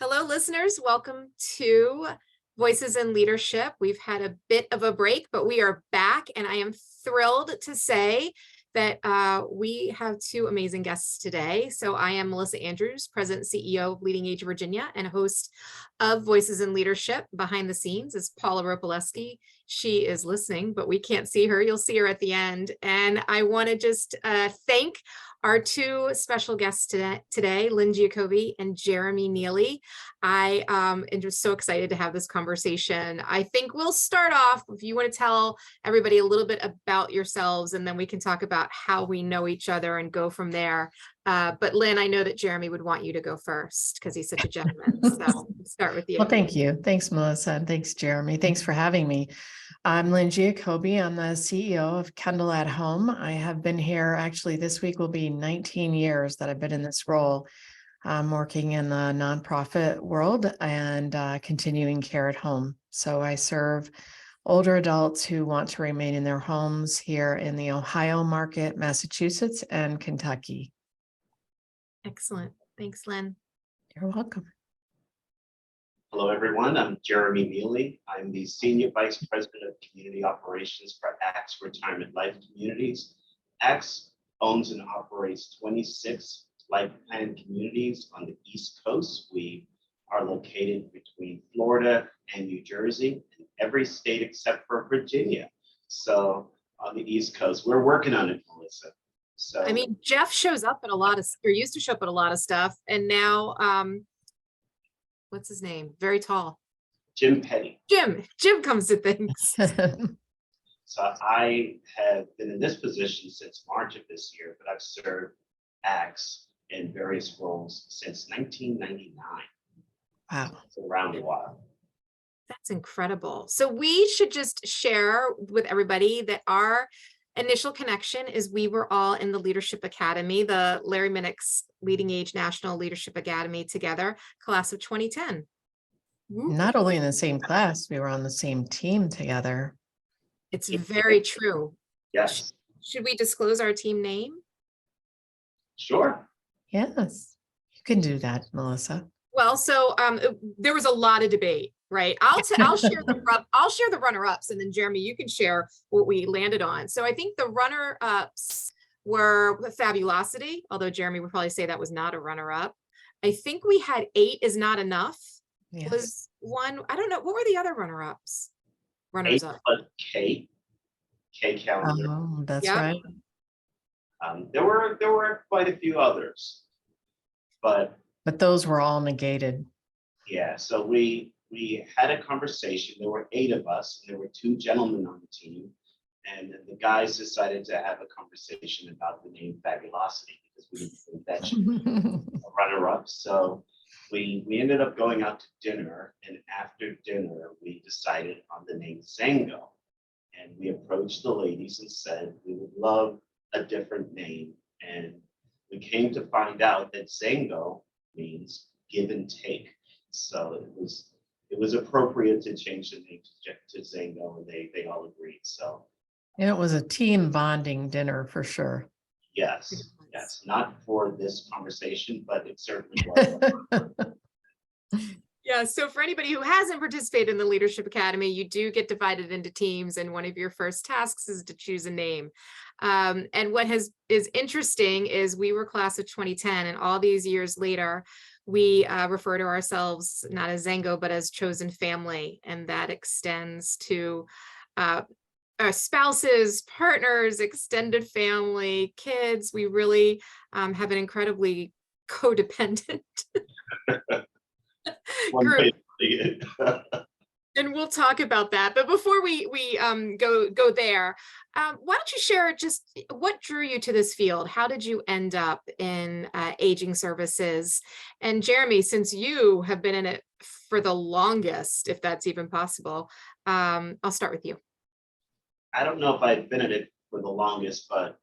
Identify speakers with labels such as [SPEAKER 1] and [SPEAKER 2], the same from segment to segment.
[SPEAKER 1] Hello, listeners. Welcome to Voices in Leadership. We've had a bit of a break, but we are back, and I am thrilled to say that we have two amazing guests today. So I am Melissa Andrews, President and CEO of Leading Age Virginia and host of Voices in Leadership. Behind the scenes is Paula Ropoleski. She is listening, but we can't see her. You'll see her at the end. And I want to just thank our two special guests today, Lynne Giacobbe and Jeremy Neely. I am just so excited to have this conversation. I think we'll start off, if you want to tell everybody a little bit about yourselves, and then we can talk about how we know each other and go from there. But Lynne, I know that Jeremy would want you to go first because he's such a gentleman. So we'll start with you.
[SPEAKER 2] Well, thank you. Thanks, Melissa. And thanks, Jeremy. Thanks for having me. I'm Lynne Giacobbe. I'm the CEO of Kendal at Home. I have been here, actually, this week will be 19 years that I've been in this role. I'm working in the nonprofit world and continuing care at home. So I serve older adults who want to remain in their homes here in the Ohio market, Massachusetts, and Kentucky.
[SPEAKER 1] Excellent. Thanks, Lynne.
[SPEAKER 2] You're welcome.
[SPEAKER 3] Hello, everyone. I'm Jeremy Neely. I'm the Senior Vice President of Community Operations for ACTS Retirement Life Communities. ACTS owns and operates 26 life plan communities on the East Coast. We are located between Florida and New Jersey, and every state except for Virginia. So on the East Coast, we're working on it, Melissa. So
[SPEAKER 1] I mean, Jeff shows up at a lot of, or used to show up at a lot of stuff, and now, what's his name? Very tall.
[SPEAKER 3] Jim Petty.
[SPEAKER 1] Jim comes to things.
[SPEAKER 3] So I have been in this position since March of this year, but I've served ACTS in various roles since 1999.
[SPEAKER 2] Wow.
[SPEAKER 3] It's around a while.
[SPEAKER 1] That's incredible. So we should just share with everybody that our initial connection is we were all in the Leadership Academy, the Larry Minnick's Leading Age National Leadership Academy together, class of 2010.
[SPEAKER 2] Not only in the same class, we were on the same team together.
[SPEAKER 1] It's very true.
[SPEAKER 3] Yes.
[SPEAKER 1] Should we disclose our team name?
[SPEAKER 3] Sure.
[SPEAKER 2] Yes, you can do that, Melissa.
[SPEAKER 1] Well, so there was a lot of debate, right? I'll share the runner-ups, and then Jeremy, you can share what we landed on. So I think the runner-ups were Fabulosity, although Jeremy would probably say that was not a runner-up. I think we had 8 is not enough.
[SPEAKER 2] Yes.
[SPEAKER 1] Was one. I don't know. What were the other runner-ups? Runners-up.
[SPEAKER 3] K calendar.
[SPEAKER 2] Oh, that's
[SPEAKER 1] Yep.
[SPEAKER 2] right.
[SPEAKER 3] There were quite a few others, but
[SPEAKER 2] those were all negated.
[SPEAKER 3] yeah. So we had a conversation. There were 8 of us, and there were 2 gentlemen on the team, and then the guys decided to have a conversation about the name Fabulosity because we didn't think that should be a runner-up. So we ended up going out to dinner, and after dinner, we decided on the name Zango. And we approached the ladies and said, we would love a different name. And we came to find out that Zango means give and take. So it was appropriate to change the name to Zango, and they all agreed. So
[SPEAKER 2] It was a team bonding dinner for sure.
[SPEAKER 3] yes, not for this conversation, but it certainly was.
[SPEAKER 1] Yeah, so for anybody who hasn't participated in the Leadership Academy, you do get divided into teams, and one of your first tasks is to choose a name. And what is interesting is we were class of 2010, and all these years later, we refer to ourselves not as Zango, but as Chosen Family, and that extends to our spouses, partners, extended family, kids. We really have an incredibly codependent group. And we'll talk about that. But before we go there, why don't you share just what drew you to this field? How did you end up in aging services? And Jeremy, since you have been in it for the longest, if that's even possible, I'll start with you.
[SPEAKER 3] I don't know if I've been in it for the longest, but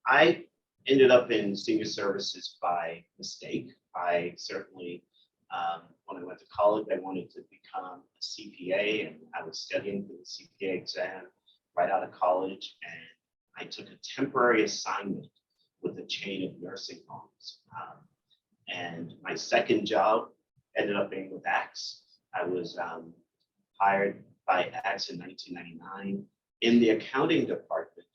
[SPEAKER 3] I ended up in senior services by mistake. I certainly when I went to college, I wanted to become a CPA, and I was studying for the CPA exam right out of college. And I took a temporary assignment with a chain of nursing homes. And my second job ended up being with Axe. I was hired by Axe in 1999 in the accounting department,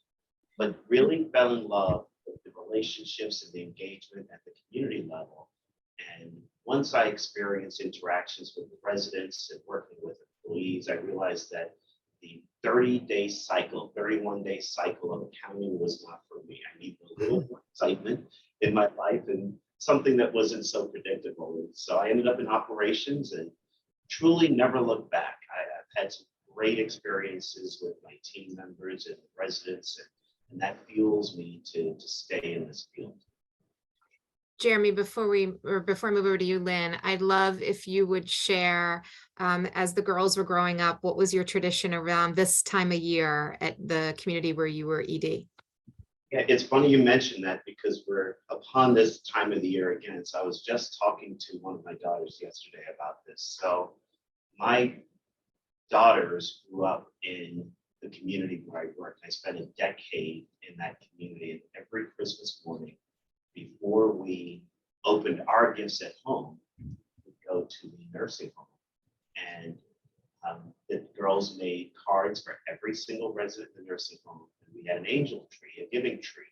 [SPEAKER 3] but really fell in love with the relationships and the engagement at the community level. And once I experienced interactions with the residents and working with employees, I realized that the 30-day cycle, 31-day cycle of accounting was not for me. I needed a little more excitement in my life and something that wasn't so predictable. And so I ended up in operations and truly never looked back. I've had some great experiences with my team members and residents, and that fuels me to stay in this field.
[SPEAKER 1] Jeremy, before I move over to you, Lynn, I'd love if you would share, as the girls were growing up, what was your tradition around this time of year at the community where you were ED?
[SPEAKER 3] Yeah, it's funny you mentioned that because we're upon this time of the year again. So I was just talking to one of my daughters yesterday about this. So my daughters grew up in the community where I worked. I spent a decade in that community, and every Christmas morning before we opened our gifts at home, we go to the nursing home. And the girls made cards for every single resident in the nursing home. And we had an angel tree, a giving tree,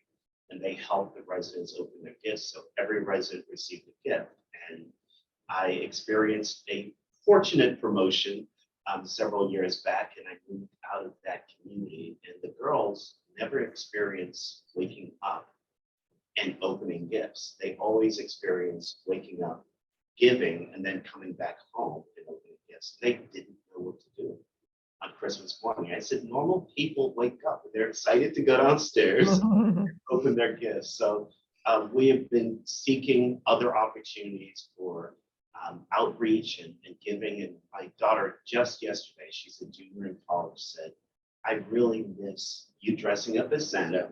[SPEAKER 3] and they helped the residents open their gifts. So every resident received a gift. And I experienced a fortunate promotion several years back, and I moved out of that community. And the girls never experienced waking up and opening gifts. They always experienced waking up, giving, and then coming back home and opening gifts. They didn't know what to do on Christmas morning. I said, normal people wake up and they're excited to go downstairs and open their gifts. So we have been seeking other opportunities for outreach and giving. And my daughter just yesterday, she's a junior in college, said, I really miss you dressing up as Santa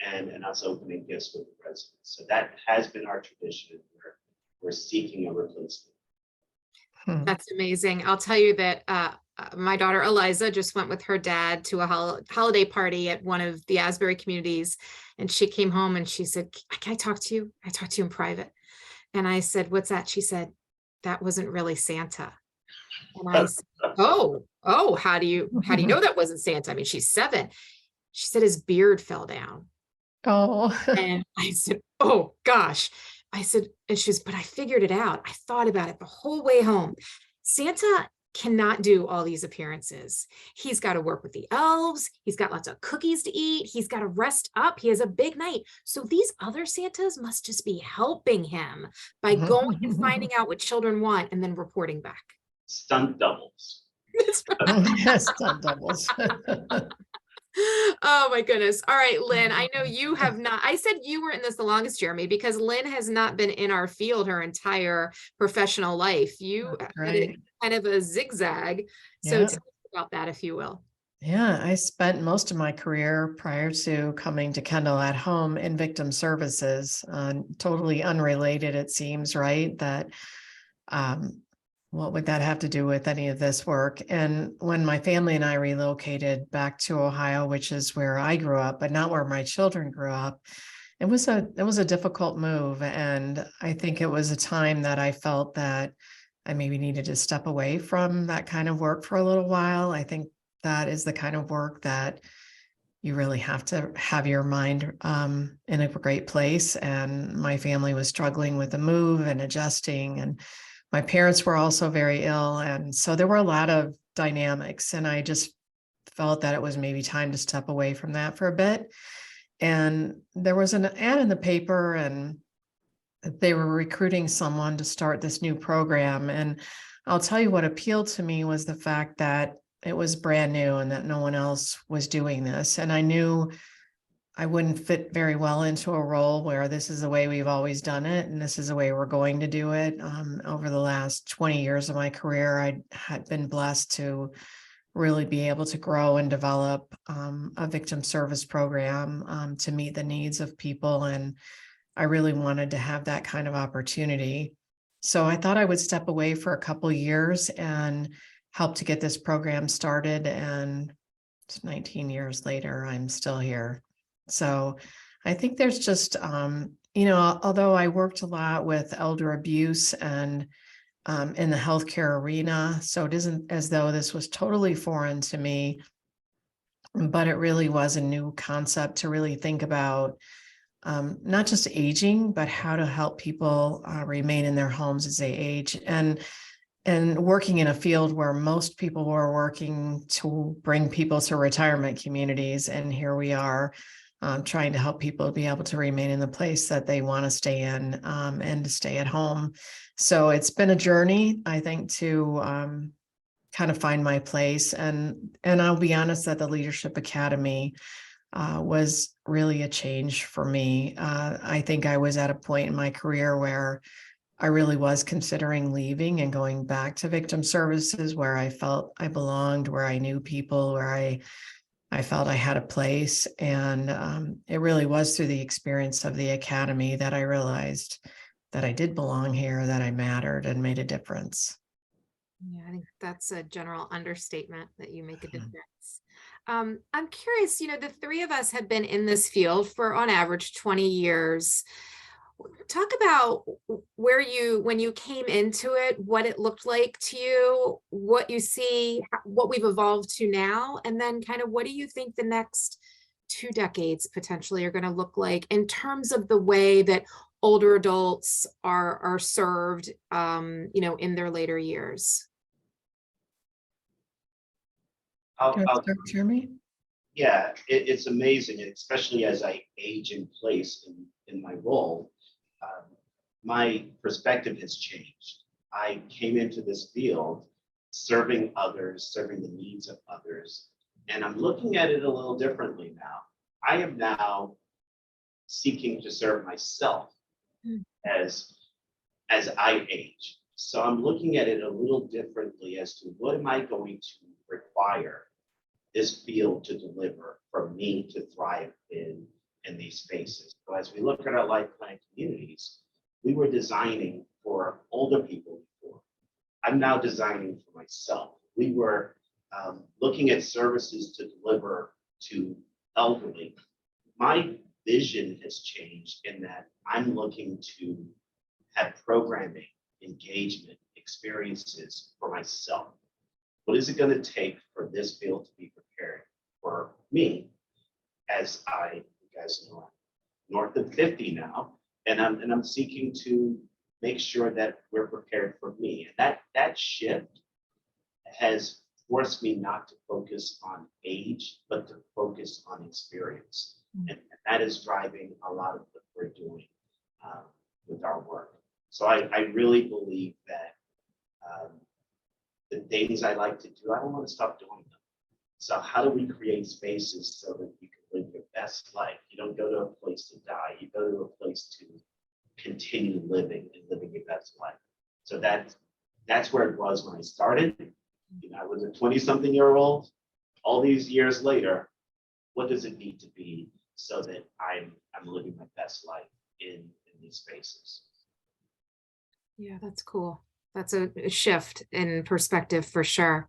[SPEAKER 3] and us opening gifts with the residents. So that has been our tradition. We're seeking a replacement.
[SPEAKER 1] That's amazing. I'll tell you that my daughter Eliza just went with her dad to a holiday party at one of the Asbury communities. And she came home and she said, can I talk to you? I talked to you in private. And I said, what's that? She said, that wasn't really Santa. And I said, oh, how do you know that wasn't Santa? I mean, she's 7. She said his beard fell down.
[SPEAKER 2] Oh.
[SPEAKER 1] And I said, oh gosh. I said, and she was, but I figured it out. I thought about it the whole way home. Santa cannot do all these appearances. He's got to work with the elves. He's got lots of cookies to eat. He's got to rest up. He has a big night. So these other Santas must just be helping him by going and finding out what children want and then reporting back.
[SPEAKER 3] Stunt doubles.
[SPEAKER 2] Yes, stunt doubles.
[SPEAKER 1] Oh my goodness. All right, Lynn, I know you have not, I said you were in this the longest, Jeremy, because Lynn has not been in our field her entire professional life. You had it kind of a zigzag. So tell us about that, if you will.
[SPEAKER 2] Yeah, I spent most of my career prior to coming to Kendal at Home in victim services, totally unrelated, it seems, right? That what would that have to do with any of this work? And when my family and I relocated back to Ohio, which is where I grew up, but not where my children grew up, it was a difficult move. And I think it was a time that I felt that I maybe needed to step away from that kind of work for a little while. I think that is the kind of work that you really have to have your mind in a great place. And my family was struggling with the move and adjusting, and my parents were also very ill. And so there were a lot of dynamics, and I just felt that it was maybe time to step away from that for a bit. And there was an ad in the paper, and they were recruiting someone to start this new program. And I'll tell you what appealed to me was the fact that it was brand new and that no one else was doing this. And I knew I wouldn't fit very well into a role where this is the way we've always done it, and this is the way we're going to do it. Over the last 20 years of my career, I had been blessed to really be able to grow and develop a victim service program to meet the needs of people. And I really wanted to have that kind of opportunity. So I thought I would step away for a couple of years and help to get this program started. And 19 years later, I'm still here. So I think there's just, although I worked a lot with elder abuse and in the healthcare arena. So it isn't as though this was totally foreign to me, but it really was a new concept to really think about not just aging, but how to help people remain in their homes as they age. And working in a field where most people were working to bring people to retirement communities. And here we are trying to help people be able to remain in the place that they want to stay in and to stay at home. So it's been a journey, I think, to kind of find my place. And I'll be honest that the Leadership Academy was really a change for me. I think I was at a point in my career where I really was considering leaving and going back to victim services, where I felt I belonged, where I knew people, where I felt I had a place. And it really was through the experience of the academy that I realized that I did belong here, that I mattered and made a difference.
[SPEAKER 1] Yeah, I think that's a general understatement, that you make a difference. I'm curious, the three of us have been in this field for on average 20 years. Talk about when you came into it, what it looked like to you, what you see, what we've evolved to now, and then kind of what do you think the next 2 decades potentially are going to look like in terms of the way that older adults are served, in their later years.
[SPEAKER 3] I'll
[SPEAKER 2] Jeremy?
[SPEAKER 3] Yeah, it's amazing, especially as I age in place in my role. My perspective has changed. I came into this field serving others, serving the needs of others, and I'm looking at it a little differently now. I am now seeking to serve myself as I age. So I'm looking at it a little differently as to what am I going to require this field to deliver for me to thrive in these spaces. So as we look at our life plan communities, we were designing for older people before. I'm now designing for myself. We were looking at services to deliver to elderly. My vision has changed in that I'm looking to have programming, engagement, experiences for myself. What is it going to take for this field to be prepared for me as you guys know, I'm north of 50 now, and I'm seeking to make sure that we're prepared for me. And that shift has forced me not to focus on age, but to focus on experience. And that is driving a lot of what we're doing with our work. So I really believe that the things I like to do, I don't want to stop doing them. So how do we create spaces so that you can live your best life? You don't go to a place to die. You go to a place to continue living and living your best life. So that's where it was when I started. I was a 20-something-year-old. All these years later, what does it need to be so that I'm living my best life in these spaces?
[SPEAKER 1] Yeah, that's cool. That's a shift in perspective for sure.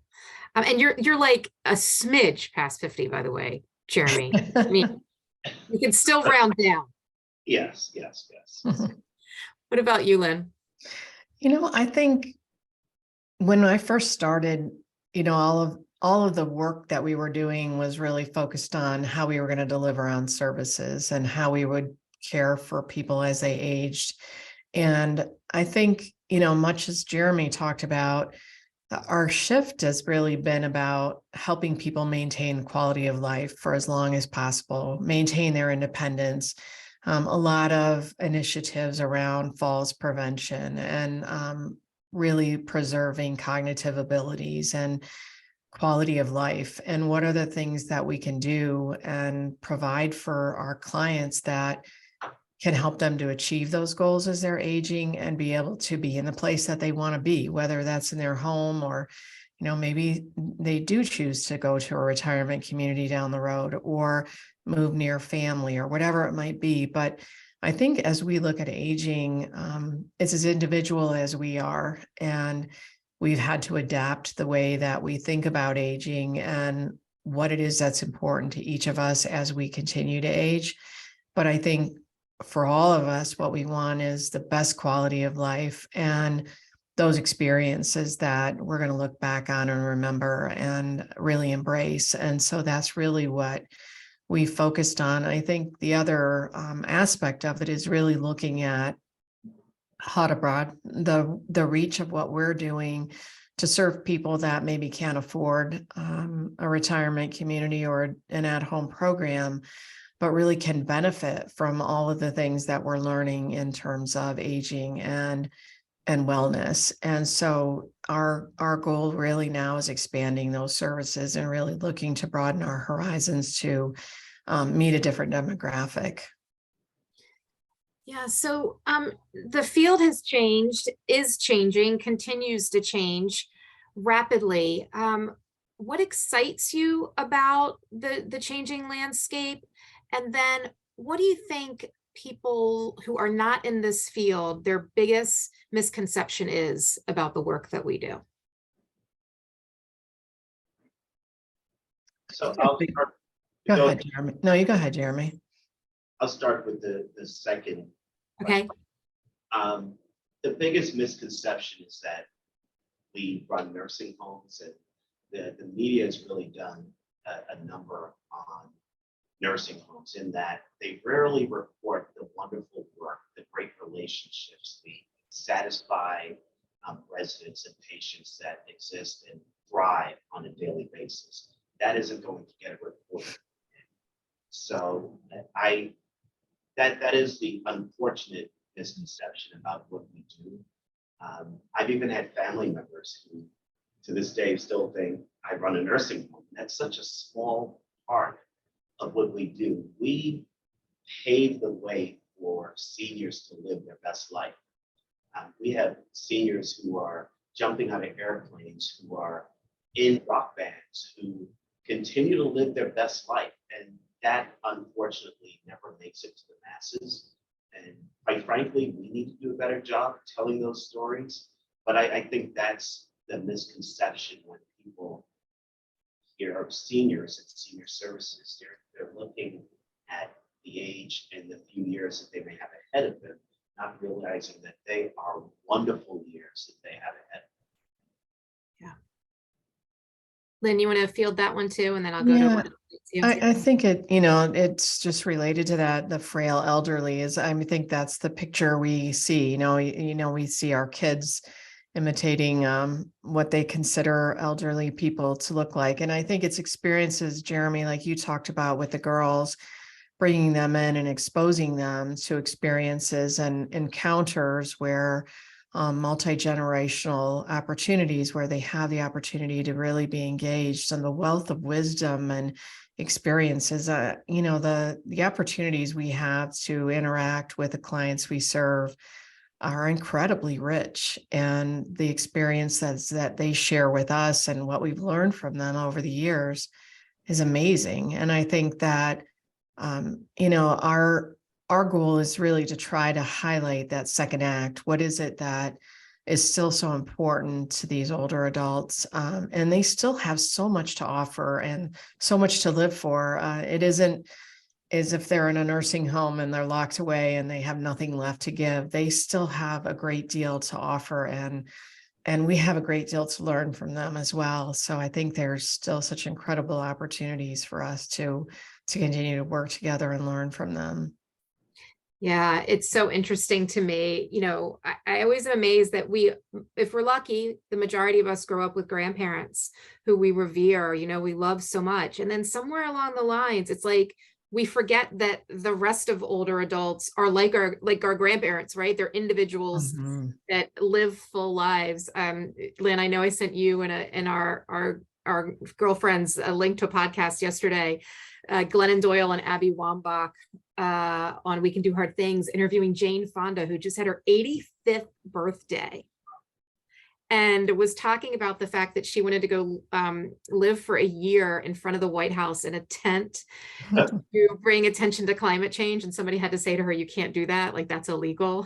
[SPEAKER 1] And you're like a smidge past 50, by the way, Jeremy. I mean, you can still round down.
[SPEAKER 3] Yes.
[SPEAKER 1] What about you, Lynn?
[SPEAKER 2] I think when I first started, all of the work that we were doing was really focused on how we were going to deliver on services and how we would care for people as they aged. And I think, much as Jeremy talked about, our shift has really been about helping people maintain quality of life for as long as possible, maintain their independence. A lot of initiatives around falls prevention and really preserving cognitive abilities and quality of life. And what are the things that we can do and provide for our clients that can help them to achieve those goals as they're aging and be able to be in the place that they want to be, whether that's in their home or, maybe they do choose to go to a retirement community down the road or move near family or whatever it might be. But I think as we look at aging, it's as individual as we are. And we've had to adapt the way that we think about aging and what it is that's important to each of us as we continue to age. But I think for all of us, what we want is the best quality of life. And those experiences that we're going to look back on and remember and really embrace. And so that's really what we focused on. I think the other aspect of it is really looking at how to broaden the reach of what we're doing to serve people that maybe can't afford a retirement community or an at-home program, but really can benefit from all of the things that we're learning in terms of aging and wellness. And so our goal really now is expanding those services and really looking to broaden our horizons to meet a different demographic.
[SPEAKER 1] Yeah, so the field has changed, is changing, continues to change rapidly. What excites you about the changing landscape? And then what do you think people who are not in this field, their biggest misconception is about the work that we do?
[SPEAKER 3] So I'll start.
[SPEAKER 2] Go ahead, Jeremy. No, you go ahead, Jeremy.
[SPEAKER 3] I'll start with the second.
[SPEAKER 1] Okay.
[SPEAKER 3] The biggest misconception is that we run nursing homes, and the media has really done a number on nursing homes in that they rarely report the wonderful work, the great relationships, the satisfied residents and patients that exist and thrive on a daily basis. That isn't going to get reported. So that is the unfortunate misconception about what we do. I've even had family members who to this day still think I run a nursing home. That's such a small part of what we do. We pave the way for seniors to live their best life. We have seniors who are jumping out of airplanes, who are in rock bands, who continue to live their best life. And that unfortunately never makes it to the masses. And quite frankly, we need to do a better job telling those stories. But I think that's the misconception when people hear of seniors and senior services. They're looking at the age and the few years that they may have ahead of them, not realizing that they are wonderful years that they have ahead.
[SPEAKER 1] Yeah. Lynn, you want to field that one too, and then I'll go to one.
[SPEAKER 2] I think it's just related to that. The frail elderly is, I think that's the picture we see. We see our kids imitating what they consider elderly people to look like. And I think it's experiences, Jeremy, like you talked about with the girls, bringing them in and exposing them to experiences and encounters where multi-generational opportunities where they have the opportunity to really be engaged, and the wealth of wisdom and experiences, the opportunities we have to interact with the clients we serve are incredibly rich, and the experiences that they share with us and what we've learned from them over the years is amazing. And I think that our goal is really to try to highlight that second act. What is it that is still so important to these older adults? And they still have so much to offer and so much to live for. It isn't as if they're in a nursing home and they're locked away and they have nothing left to give. They still have a great deal to offer, and we have a great deal to learn from them as well. So I think there's still such incredible opportunities for us to continue to work together and learn from them.
[SPEAKER 1] Yeah, it's so interesting to me. I always am amazed that if we're lucky, the majority of us grow up with grandparents who we revere, we love so much. And then somewhere along the lines, it's like we forget that the rest of older adults are like our grandparents, right? They're individuals that live full lives. Lynn, I know I sent you and our girlfriends a link to a podcast yesterday. Glennon Doyle and Abby Wambach on We Can Do Hard Things, interviewing Jane Fonda, who just had her 85th birthday, and was talking about the fact that she wanted to go live for a year in front of the White House in a tent to bring attention to climate change. And somebody had to say to her, you can't do that. Like, that's illegal.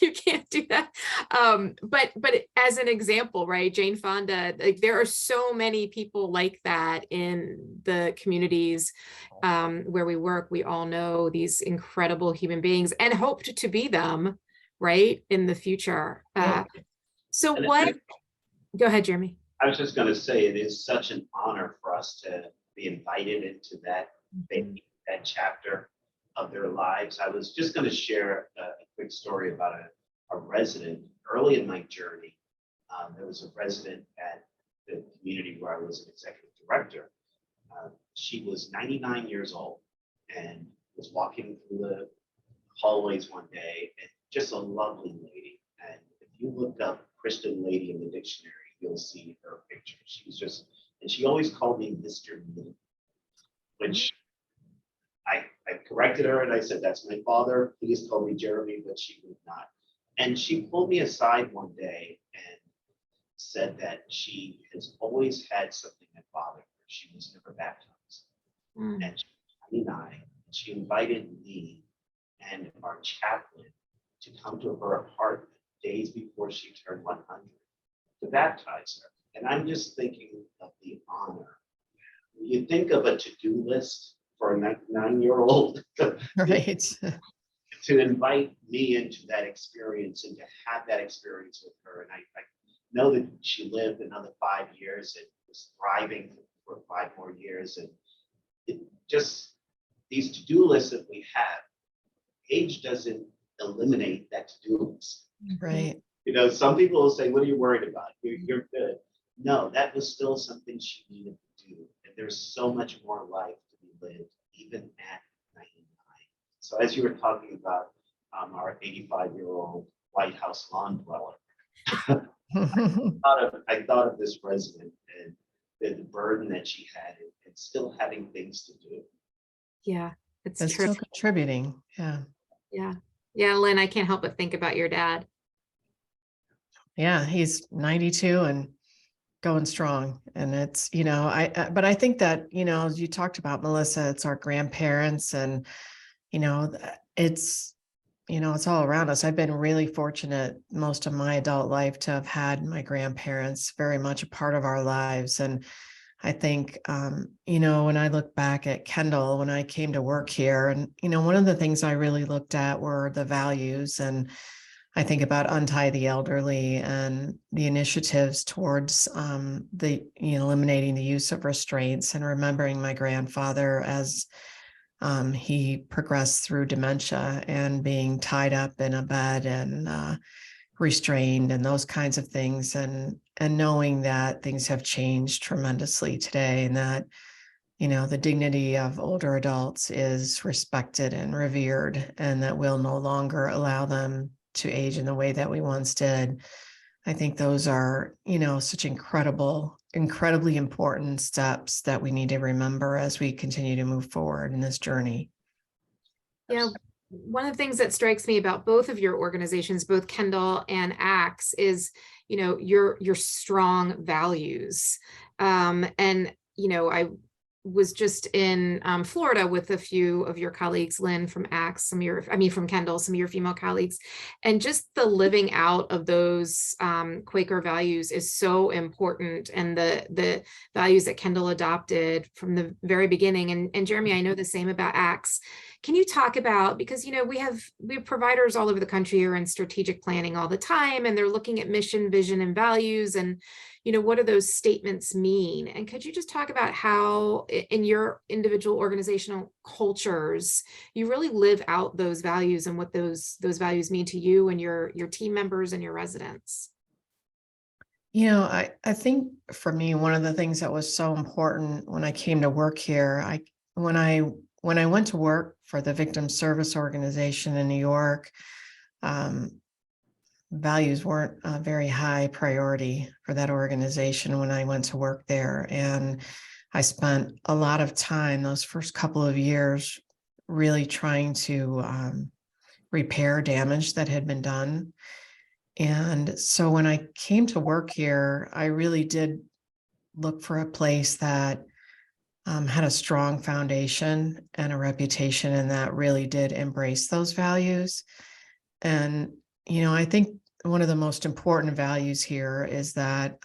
[SPEAKER 1] You can't do that. But as an example, right, Jane Fonda, like, there are so many people like that in the communities where we work. We all know these incredible human beings and hoped to be them right, in the future.
[SPEAKER 2] Yeah.
[SPEAKER 1] So
[SPEAKER 3] And
[SPEAKER 1] what, go ahead, Jeremy.
[SPEAKER 3] I was just going to say, it is such an honor for us to be invited into that chapter of their lives. I was just going to share a quick story about a resident early in my journey. There was a resident at the community where I was an executive director. She was 99 years old and was walking through the hallways one day, and just a lovely lady. And if you look up Christian lady in the dictionary, you'll see her picture. She was just, and she always called me Mr. Neely, which I corrected her and I said, that's my father. Please call me Jeremy, but she would not. And she pulled me aside one day and said that she has always had something that bothered her. She was never baptized. And she was 99. And she invited me and our chaplain to come to her apartment days before she turned 100 to baptize her. And I'm just thinking of the honor. You think of a to-do list for a 9-year-old
[SPEAKER 2] Right.
[SPEAKER 3] to invite me into that experience and to have that experience with her. And I know that she lived another 5 years and was thriving for 5 more years. And it just, these to-do lists that we have, age doesn't eliminate that to-do list.
[SPEAKER 2] Right.
[SPEAKER 3] You know, some people will say, what are you worried about? You're good. No, that was still something she needed to do. And there's so much more life to be lived, even at 99. So as you were talking about our 85-year-old White House lawn dweller, I thought of this resident and the burden that she had and still having things to do.
[SPEAKER 1] Yeah, it's
[SPEAKER 2] That's
[SPEAKER 1] true.
[SPEAKER 2] still contributing. Yeah.
[SPEAKER 1] Yeah. Yeah, Lynn, I can't help but think about your dad.
[SPEAKER 2] Yeah. He's 92 and going strong. And it's, but I think that, as you talked about, Melissa, it's our grandparents and, it's all around us. I've been really fortunate most of my adult life to have had my grandparents very much a part of our lives. And I think, when I look back at Kendal, when I came to work here, and, one of the things I really looked at were the values. And I think about Untie the Elderly and the initiatives towards eliminating the use of restraints and remembering my grandfather as he progressed through dementia and being tied up in a bed and restrained and those kinds of things, and knowing that things have changed tremendously today, and that the dignity of older adults is respected and revered, and that we'll no longer allow them to age in the way that we once did. I think those are such incredibly important steps that we need to remember as we continue to move forward in this journey.
[SPEAKER 1] Yeah, one of the things that strikes me about both of your organizations, both Kendal and ACTS, is your strong values. And I was just in Florida with a few of your colleagues, Lynn from ACTS, from Kendal, some of your female colleagues, and just the living out of those Quaker values is so important, and the values that Kendal adopted from the very beginning. And Jeremy, I know the same about ACTS. Can you talk about, because we have providers all over the country who are in strategic planning all the time, and they're looking at mission, vision, and values, and what do those statements mean? And could you just talk about how in your individual organizational cultures, you really live out those values and what those values mean to you and your team members and your residents?
[SPEAKER 2] I think for me, one of the things that was so important when I came to work here, when I went to work for the Victim Service Organization in New York, values weren't a very high priority for that organization when I went to work there. And I spent a lot of time those first couple of years really trying to repair damage that had been done. And so when I came to work here, I really did look for a place that had a strong foundation and a reputation, and that really did embrace those values. And I think one of the most important values here is that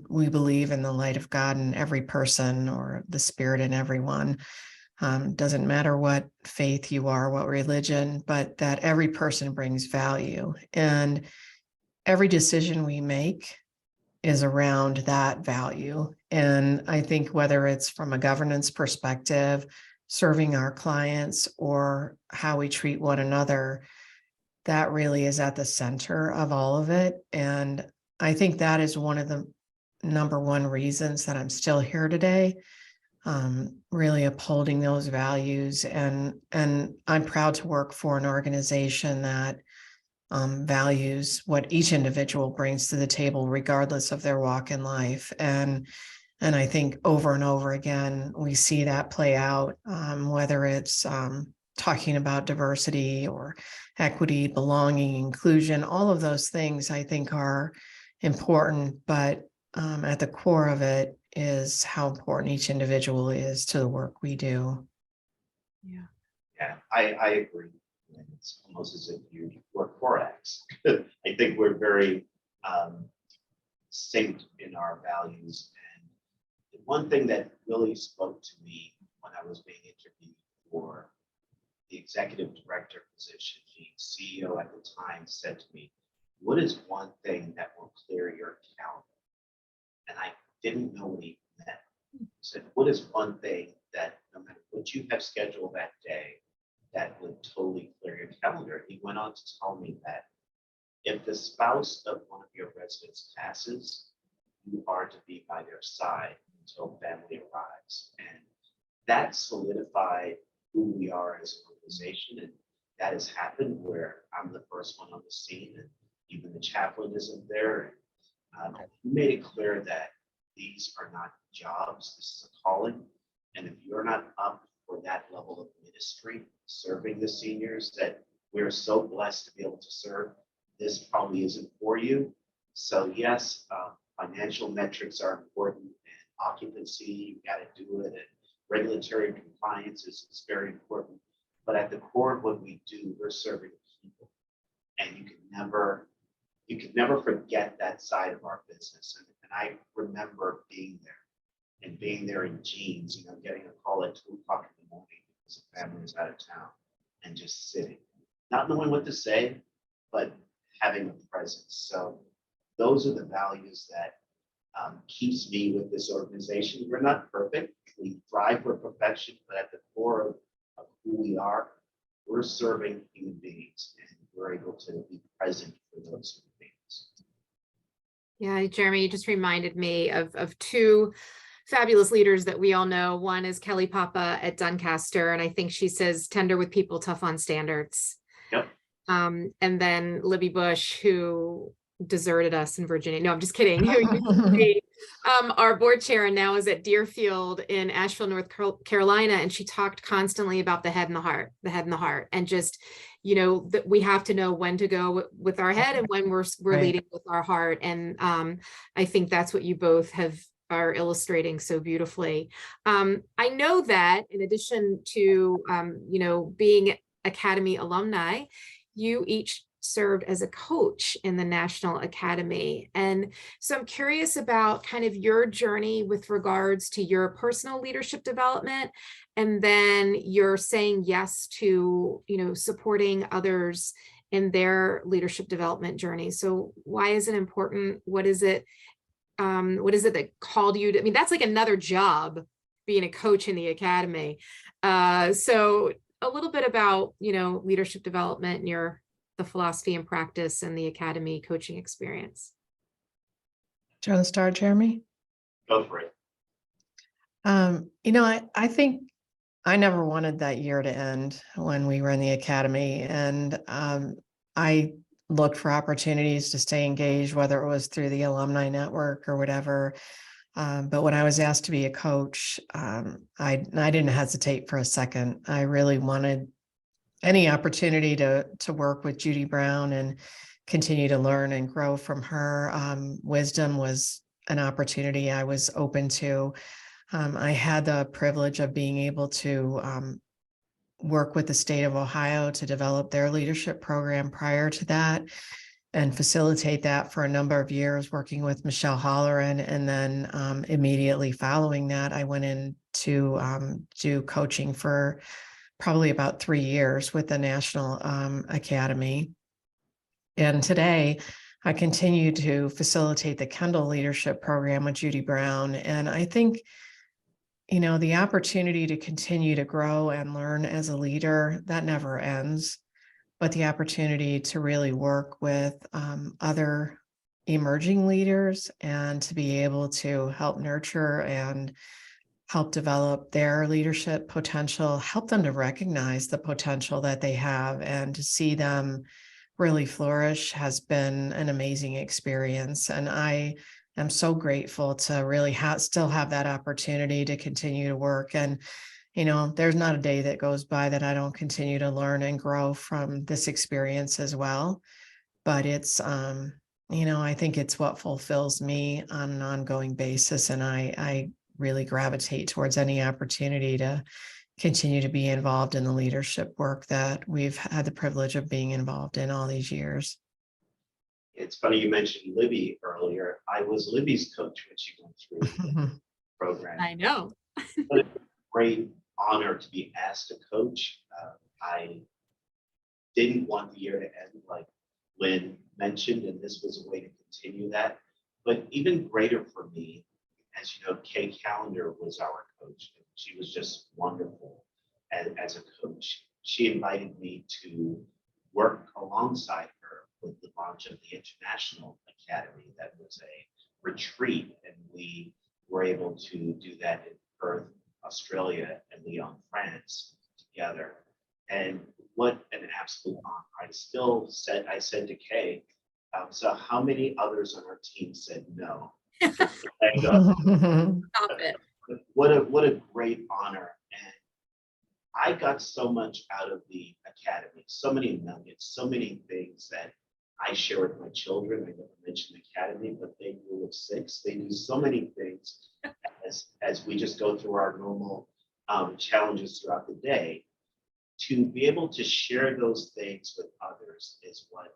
[SPEAKER 2] we believe in the light of God in every person, or the Spirit in everyone. Doesn't matter what faith you are, what religion, but that every person brings value. And every decision we make is around that value. And I think whether it's from a governance perspective, serving our clients, or how we treat one another, that really is at the center of all of it. And I think that is one of the number one reasons that I'm still here today, really upholding those values. And I'm proud to work for an organization that values what each individual brings to the table, regardless of their walk in life. And I think over and over again, we see that play out, whether it's talking about diversity or equity, belonging, inclusion, all of those things I think are important, but at the core of it is how important each individual is to the work we do.
[SPEAKER 1] Yeah.
[SPEAKER 3] Yeah, I agree. And it's almost as if you work for X. I think we're very synced in our values. And the one thing that really spoke to me when I was being interviewed for the executive director position, the CEO at the time said to me, "What is one thing that will clear your calendar?" And I didn't know what he meant. He said, "What is one thing that no matter what you have scheduled that day, that would totally clear your calendar?" He went on to tell me that if the spouse of one of your residents passes, you are to be by their side until family arrives. And that solidified who we are as an organization. And that has happened where I'm the first one on the scene, and even the chaplain isn't there. And we made it clear that these are not jobs, this is a calling. And if you're not up for that level of ministry, serving the seniors that we're so blessed to be able to serve, this probably isn't for you. So yes, financial metrics are important, and occupancy, you got to do it, and regulatory compliance is very important. But at the core of what we do, we're serving people, and you can never forget that side of our business. And I remember being there in jeans, getting a call at 2:00 in the morning because the family was out of town, and just sitting, not knowing what to say, but having a presence. So those are the values that keeps me with this organization. We're not perfect. We strive for perfection, but at the core of who we are, we're serving human beings, and we're able to be present for those human beings.
[SPEAKER 1] Yeah, Jeremy, you just reminded me of two fabulous leaders that we all know. One is Kelly Papa at Doncaster, and I think she says tender with people, tough on standards.
[SPEAKER 3] Yep.
[SPEAKER 1] And then Libby Bush, who deserted us in Virginia. No, I'm just kidding. Who used to be our board chair and now is at Deerfield in Asheville, North Carolina. And she talked constantly about the head and the heart, and just, that we have to know when to go with our head and when we're
[SPEAKER 2] Right.
[SPEAKER 1] leading with our heart. And I think that's what you both are illustrating so beautifully. I know that in addition to, being Academy alumni, you each served as a coach in the National Academy. And so I'm curious about kind of your journey with regards to your personal leadership development, and then you're saying yes to, supporting others in their leadership development journey. So why is it important? What is it that called you to, that's like another job, being a coach in the Academy. So a little bit about, leadership development and the philosophy and practice and the Academy coaching experience.
[SPEAKER 2] Do you want to start, Jeremy?
[SPEAKER 3] Go for it.
[SPEAKER 2] I think I never wanted that year to end when we were in the Academy, and I looked for opportunities to stay engaged, whether it was through the alumni network or whatever. But when I was asked to be a coach, I didn't hesitate for a second. I really wanted any opportunity to work with Judy Brown and continue to learn and grow from her. Wisdom was an opportunity I was open to. I had the privilege of being able to work with the state of Ohio to develop their leadership program prior to that, and facilitate that for a number of years, working with Michelle Holleran. And then immediately following that, I went in to do coaching for probably about 3 years with the National Academy. And today I continue to facilitate the Kendal Leadership Program with Judy Brown. And I think, you know, the opportunity to continue to grow and learn as a leader, that never ends. But the opportunity to really work with other emerging leaders and to be able to help nurture and help develop their leadership potential, help them to recognize the potential that they have and to see them really flourish has been an amazing experience. And I am so grateful to really still have that opportunity to continue to work. And, you know, there's not a day that goes by that I don't continue to learn and grow from this experience as well. But it's, you know, I think it's what fulfills me on an ongoing basis. And I really gravitate towards any opportunity to continue to be involved in the leadership work that we've had the privilege of being involved in all these years.
[SPEAKER 3] It's funny you mentioned Libby earlier. I was Libby's coach when she went through the program.
[SPEAKER 1] I know.
[SPEAKER 3] What a great honor to be asked to coach. I didn't want the year to end like Lynn mentioned, and this was a way to continue that. But even greater for me, as you know, Kay Callender was our coach. She was just wonderful as a coach. She invited me to work alongside her with the launch of the International Academy. That was a retreat, and we were able to do that in Perth, Australia, and Lyon, France together. And what an absolute honor. I said to Kay, so how many others on our team said no?
[SPEAKER 1] Stop it.
[SPEAKER 3] What a great honor. And I got so much out of the academy, so many nuggets, so many things that I share with my children. I never mentioned the academy, but they rule of 6. They do so many things as we just go through our normal challenges throughout the day. To be able to share those things with others is what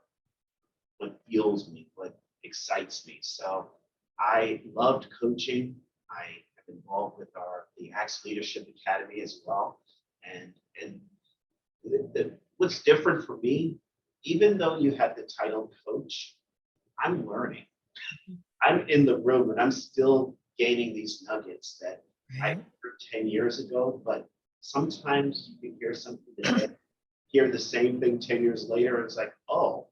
[SPEAKER 3] fuels me, what excites me. So I loved coaching. I am involved with the Axe Leadership Academy as well. And what's different for me, even though you have the title coach, I'm learning. I'm in the room and I'm still gaining these nuggets that I heard 10 years ago, but sometimes you can hear something today, hear the same thing 10 years later, and it's like, oh,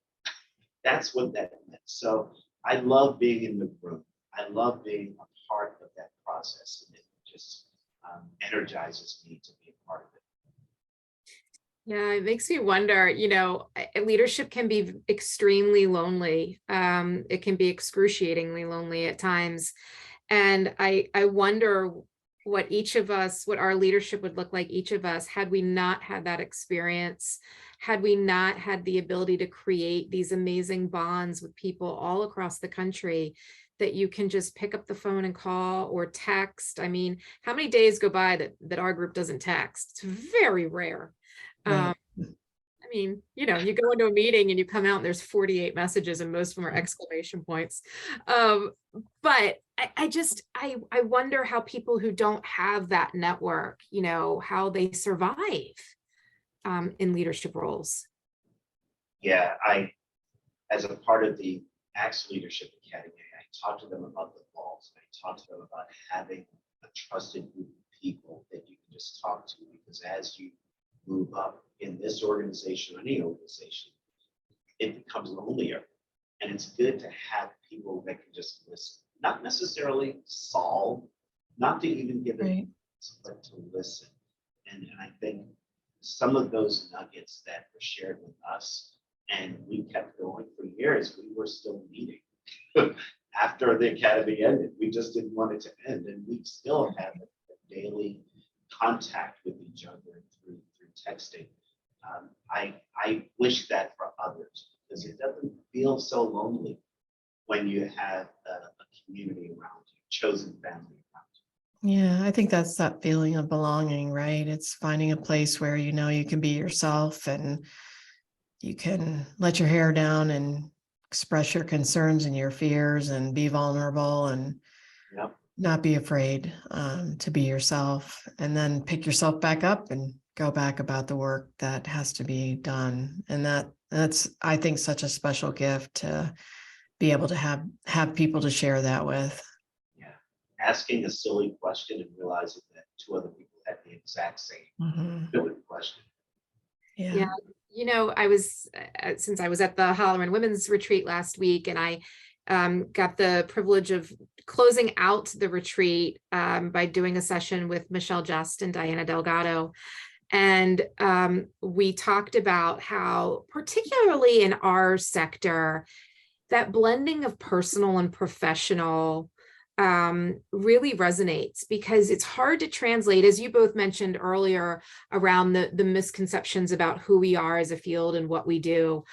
[SPEAKER 3] that's what that meant. So I love being in the room. I love being a part of that process, and it just energizes me to be a part of it.
[SPEAKER 1] Yeah, it makes me wonder, you know, leadership can be extremely lonely. It can be excruciatingly lonely at times. And I wonder what our leadership would look like, each of us, had we not had that experience, had we not had the ability to create these amazing bonds with people all across the country that you can just pick up the phone and call or text. I mean, how many days go by that our group doesn't text? It's very rare.
[SPEAKER 2] Right.
[SPEAKER 1] I mean, you know, you go into a meeting and you come out and there's 48 messages and most of them are exclamation points. But I wonder how people who don't have that network, you know, how they survive in leadership roles.
[SPEAKER 3] Yeah, as a part of the Axe Leadership Academy, I talked to them about the vaults. I talked to them about having a trusted group of people that you can just talk to, because as you move up in this organization or any organization, it becomes lonelier. And it's good to have people that can just listen, not necessarily solve, not to even give it, but to listen. And I think some of those nuggets that were shared with us, and we kept going for years, we were still meeting. After the academy ended, we just didn't want it to end. And we still have a daily contact with each other through texting. I wish that for others, because it doesn't feel so lonely when you have a community around you, chosen family around you.
[SPEAKER 2] Yeah, I think that's that feeling of belonging, right? It's finding a place where you know you can be yourself and you can let your hair down and express your concerns and your fears and be vulnerable. And
[SPEAKER 3] Yep.
[SPEAKER 2] not be afraid to be yourself, and then pick yourself back up and go back about the work that has to be done. And that's, I think, such a special gift to be able to have people to share that with.
[SPEAKER 3] Yeah. Asking a silly question and realizing that two other people had the exact same silly question.
[SPEAKER 1] Yeah. You know, I was, since I was at the Holloran Women's Retreat last week, and I got the privilege of closing out the retreat by doing a session with Michelle Just and Diana Delgado. And we talked about how, particularly in our sector, that blending of personal and professional really resonates, because it's hard to translate, as you both mentioned earlier, around the misconceptions about who we are as a field and what we do.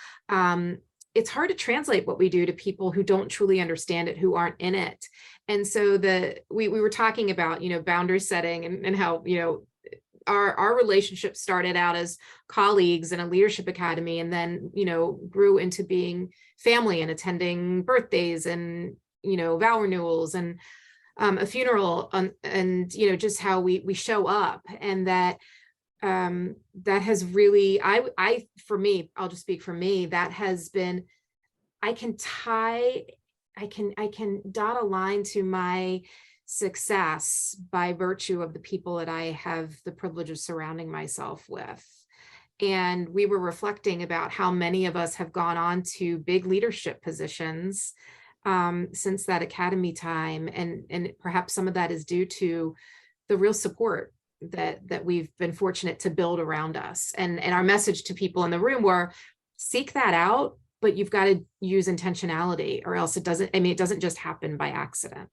[SPEAKER 1] It's hard to translate what we do to people who don't truly understand it, who aren't in it. And so we were talking about, you know, boundary setting, and how, you know, our relationship started out as colleagues in a leadership academy, and then, you know, grew into being family and attending birthdays and, you know, vow renewals and a funeral, and, you know, just how we show up. And that has really, for me, I'll just speak for me, that has been, I can dot a line to my success by virtue of the people that I have the privilege of surrounding myself with. And we were reflecting about how many of us have gone on to big leadership positions since that academy time. And perhaps some of that is due to the real support that we've been fortunate to build around us. And our message to people in the room were, seek that out, but you've got to use intentionality, or else it doesn't just happen by accident.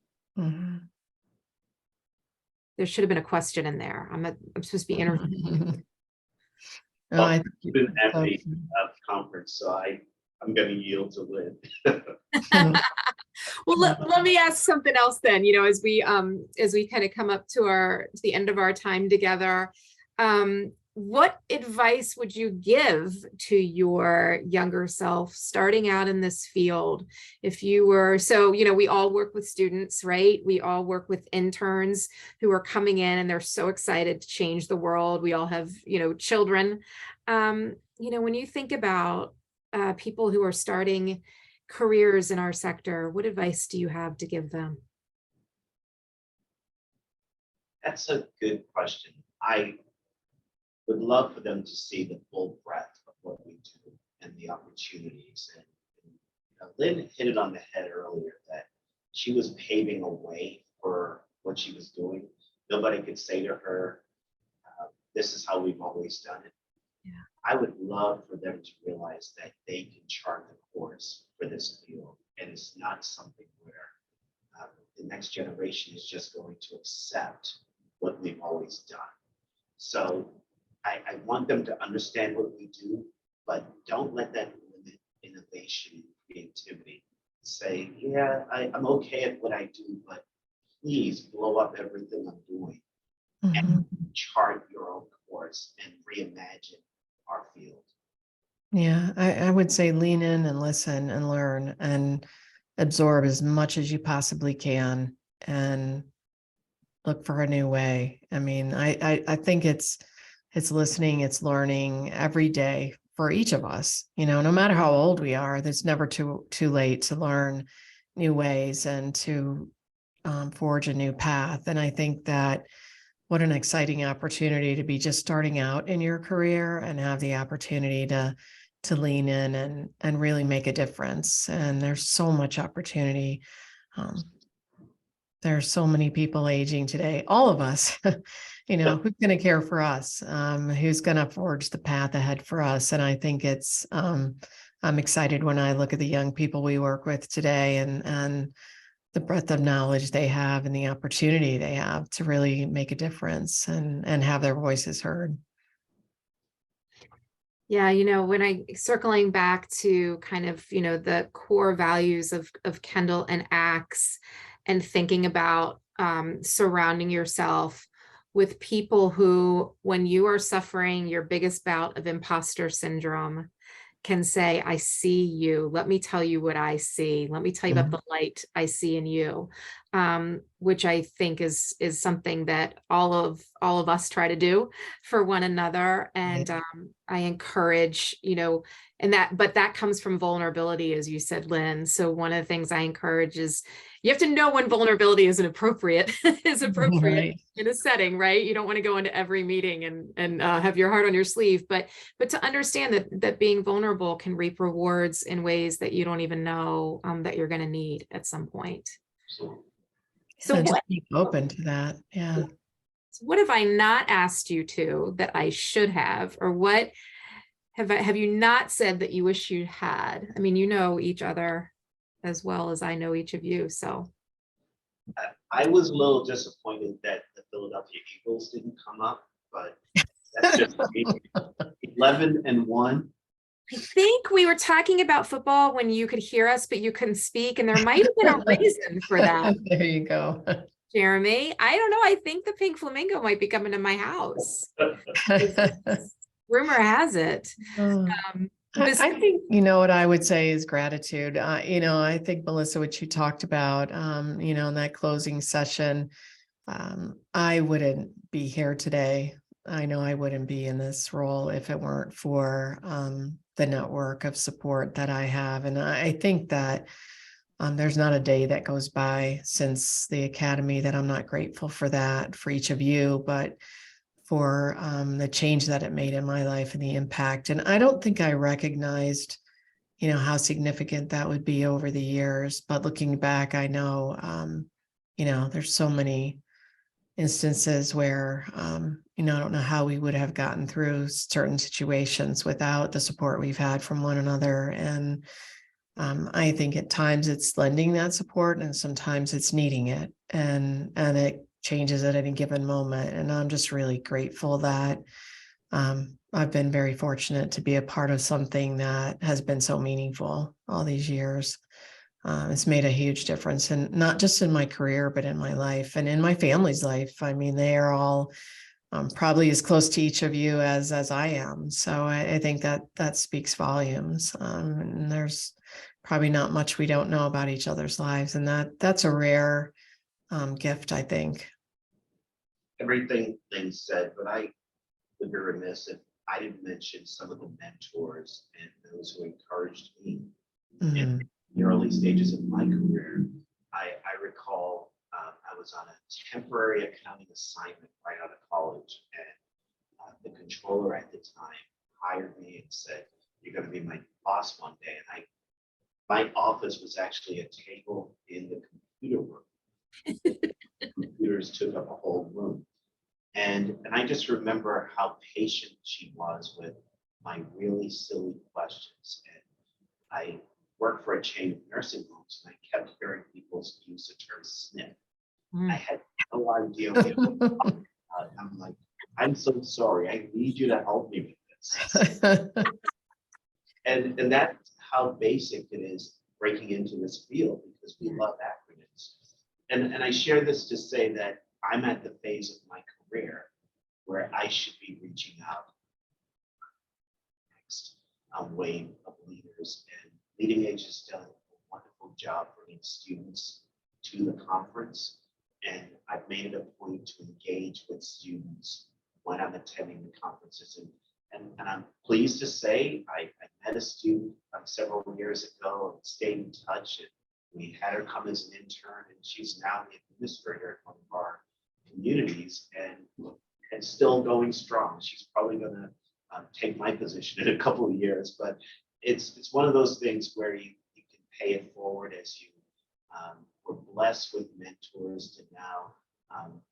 [SPEAKER 1] There should have been a question in there. I'm supposed to be interviewing.
[SPEAKER 2] Oh, I
[SPEAKER 3] I've been at the conference, so I'm going to yield to Lynne.
[SPEAKER 1] Well, let me ask something else then. You know, as we kind of come up to the end of our time together, what advice would you give to your younger self starting out in this field? If you were, so, you know, we all work with students, right? We all work with interns who are coming in and they're so excited to change the world. We all have, you know, children. You know, when you think about people who are starting careers in our sector, what advice do you have to give them?
[SPEAKER 3] That's a good question. I would love for them to see the full breadth of what we do and the opportunities. And you know, Lynn hit it on the head earlier that she was paving a way for what she was doing. Nobody could say to her, this is how we've always done it. Yeah. I would love for them to realize that they can chart the course for this field, and it's not something where the next generation is just going to accept what we've always done. So I want them to understand what we do, but don't let that limit innovation and creativity. Say, yeah, I'm okay at what I do, but please blow up everything I'm doing and chart your own course and reimagine our field.
[SPEAKER 2] Yeah, I would say lean in and listen and learn and absorb as much as you possibly can and look for a new way. I mean, I think it's listening, it's learning every day for each of us. You know, no matter how old we are, there's never too late to learn new ways and to forge a new path. And I think that what an exciting opportunity to be just starting out in your career and have the opportunity to lean in and really make a difference. And there's so much opportunity. There's so many people aging today, all of us, you know, who's going to care for us? Who's going to forge the path ahead for us? And I think it's, I'm excited when I look at the young people we work with today and the breadth of knowledge they have and the opportunity they have to really make a difference and have their voices heard.
[SPEAKER 1] Yeah, you know, when circling back to kind of, you know, the core values of Kendal and ACTS, and thinking about surrounding yourself with people who, when you are suffering your biggest bout of imposter syndrome, can say, I see you. Let me tell you what I see. Let me tell you about the light I see in you. which I think is something that all of us try to do for one another. And I encourage, but that comes from vulnerability, as you said, Lynn. So one of the things I encourage is you have to know when vulnerability is appropriate
[SPEAKER 2] Right.
[SPEAKER 1] in a setting, right? You don't want to go into every meeting and have your heart on your sleeve, but to understand that being vulnerable can reap rewards in ways that you don't even know that you're going to need at some point. So
[SPEAKER 2] Yeah, just being open to that. Yeah.
[SPEAKER 1] what have I not asked you to that I should have, or what have you not said that you wish you had? I mean, you know each other as well as I know each of you. So
[SPEAKER 3] I was a little disappointed that the Philadelphia Eagles didn't come up, but that's just me. 11-1.
[SPEAKER 1] I think we were talking about football when you could hear us, but you couldn't speak. And there might have been a reason for that.
[SPEAKER 2] There you go.
[SPEAKER 1] Jeremy, I don't know. I think the pink flamingo might be coming to my house. Rumor has it.
[SPEAKER 2] I think, what I would say is gratitude. I think, Melissa, what you talked about, in that closing session, I wouldn't be here today. I know I wouldn't be in this role if it weren't for the network of support that I have. And I think that there's not a day that goes by since the Academy that I'm not grateful for that, for each of you, but for the change that it made in my life and the impact. And I don't think I recognized, how significant that would be over the years. But looking back, I know, there's so many instances where, I don't know how we would have gotten through certain situations without the support we've had from one another. And I think at times it's lending that support and sometimes it's needing it, and it changes at any given moment. And I'm just really grateful that I've been very fortunate to be a part of something that has been so meaningful all these years. It's made a huge difference, and not just in my career, but in my life and in my family's life. I mean, they are all probably as close to each of you as I am. So I think that speaks volumes. And there's probably not much we don't know about each other's lives, and that's a rare gift, I think.
[SPEAKER 3] Everything Lynne said, but I would be remiss if I didn't mention some of the mentors and those who encouraged me in the early stages of my career. I recall I was on a temporary accounting assignment right out of college, and the controller at the time hired me and said, "You're going to be my boss one day." And my office was actually a table in the computer room. Computers took up a whole room. And I just remember how patient she was with my really silly questions. And I worked for a chain of nursing homes, and I kept hearing people use the term SNF. I had no idea what it was. I'm like, "I'm so sorry. I need you to help me with this." And that's how basic it is breaking into this field, because we love acronyms. And I share this to say that I'm at the phase of my career where I should be reaching out next wave of leaders. And Leading Age has done a wonderful job bringing students to the conference. And I've made it a point to engage with students when I'm attending the conferences. And I'm pleased to say I met a student several years ago and stayed in touch. And we had her come as an intern, and she's now the administrator at one of our communities and still going strong. She's probably going to take my position in a couple of years, but it's one of those things where you can pay it forward as you were blessed with mentors to now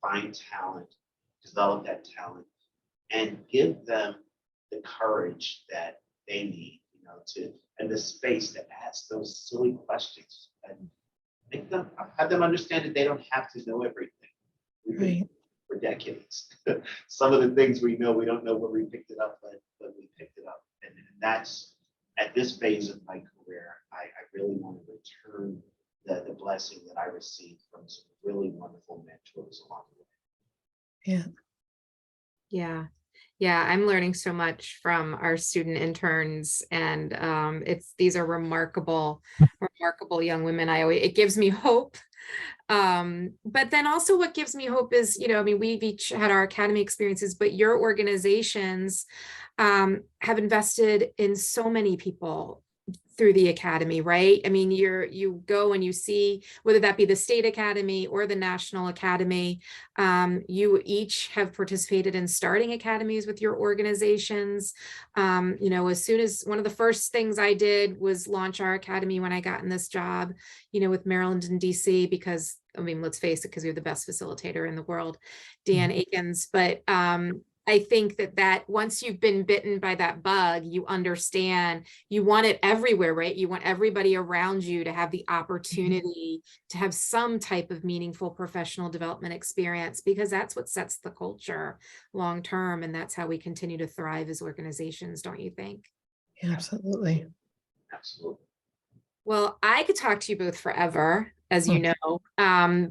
[SPEAKER 3] find talent, develop that talent, and give them the courage that they need, and the space to ask those silly questions and have them understand that they don't have to know everything. We've been for decades. Some of the things we know, we don't know where we picked it up, but we picked it up. And that's at this phase of my career, I really want to return the blessing that I received from some really wonderful mentors along the way.
[SPEAKER 1] Yeah, I'm learning so much from our student interns, and these are remarkable young women. It gives me hope But then also what gives me hope is, you know, I mean, we've each had our academy experiences, but your organizations have invested in so many people through the academy, right? I mean, you go and you see, whether that be the state academy or the national academy, you each have participated in starting academies with your organizations. You know, as soon as one of the first things I did was launch our academy when I got in this job, you know, with Maryland and DC, because I mean, let's face it, because you're the best facilitator in the world, Dan Akins. But I think that once you've been bitten by that bug, you understand you want it everywhere, right? You want everybody around you to have the opportunity to have some type of meaningful professional development experience, because that's what sets the culture long term. And that's how we continue to thrive as organizations, don't you think?
[SPEAKER 2] Absolutely.
[SPEAKER 3] Absolutely.
[SPEAKER 1] Well, I could talk to you both forever, as you know.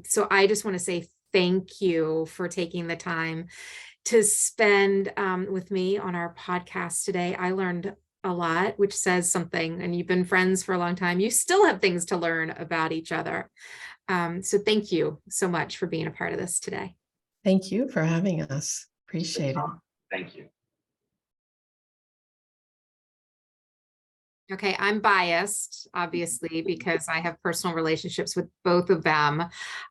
[SPEAKER 1] So I just want to say thank you for taking the time to spend with me on our podcast today. I learned a lot, which says something, and you've been friends for a long time. You still have things to learn about each other. So thank you so much for being a part of this today.
[SPEAKER 2] Thank you for having us. Appreciate it.
[SPEAKER 3] Thank you.
[SPEAKER 1] Okay, I'm biased, obviously, because I have personal relationships with both of them.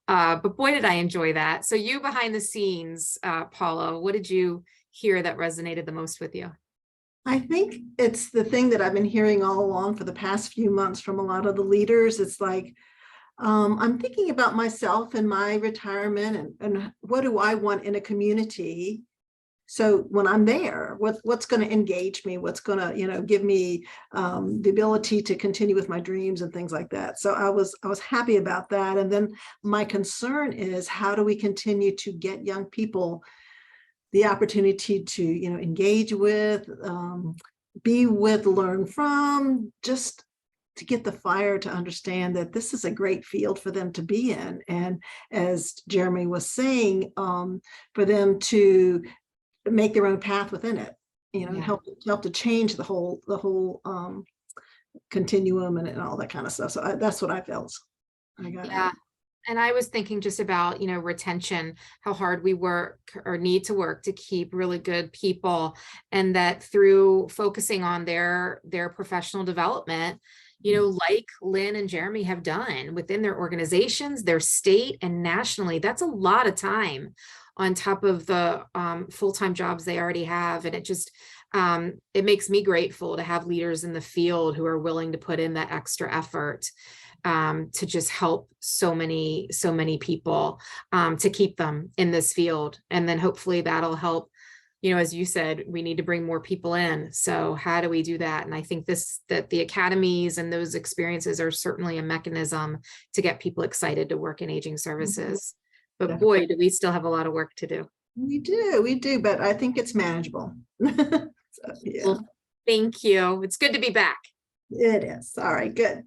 [SPEAKER 1] But boy, did I enjoy that. So you behind the scenes, Paula, what did you hear that resonated the most with you?
[SPEAKER 4] I think it's the thing that I've been hearing all along for the past few months from a lot of the leaders. It's like, I'm thinking about myself and my retirement and what do I want in a community? So when I'm there, what's going to engage me? What's going to, you know, give me the ability to continue with my dreams and things like that. So I was happy about that. And then my concern is, how do we continue to get young people the opportunity to, you know, engage with, be with, learn from, just to get the fire to understand that this is a great field for them to be in. And as Jeremy was saying, for them to make their own path within it, you know, help to change the whole continuum and all that kind of stuff. So that's what I felt.
[SPEAKER 1] Yeah. And I was thinking just about, you know, retention, how hard we work or need to work to keep really good people, and that through focusing on their professional development, you know, like Lynne and Jeremy have done within their organizations, their state and nationally, that's a lot of time on top of the full-time jobs they already have. And it just, it makes me grateful to have leaders in the field who are willing to put in that extra effort to just help so many people, to keep them in this field. And then hopefully that'll help, you know, as you said, we need to bring more people in. So how do we do that? And I think that the academies and those experiences are certainly a mechanism to get people excited to work in aging services. But boy, do we still have a lot of work to do.
[SPEAKER 4] We do, but I think it's manageable. So, yeah.
[SPEAKER 1] Well, thank you. It's good to be back.
[SPEAKER 4] It is. All right, good.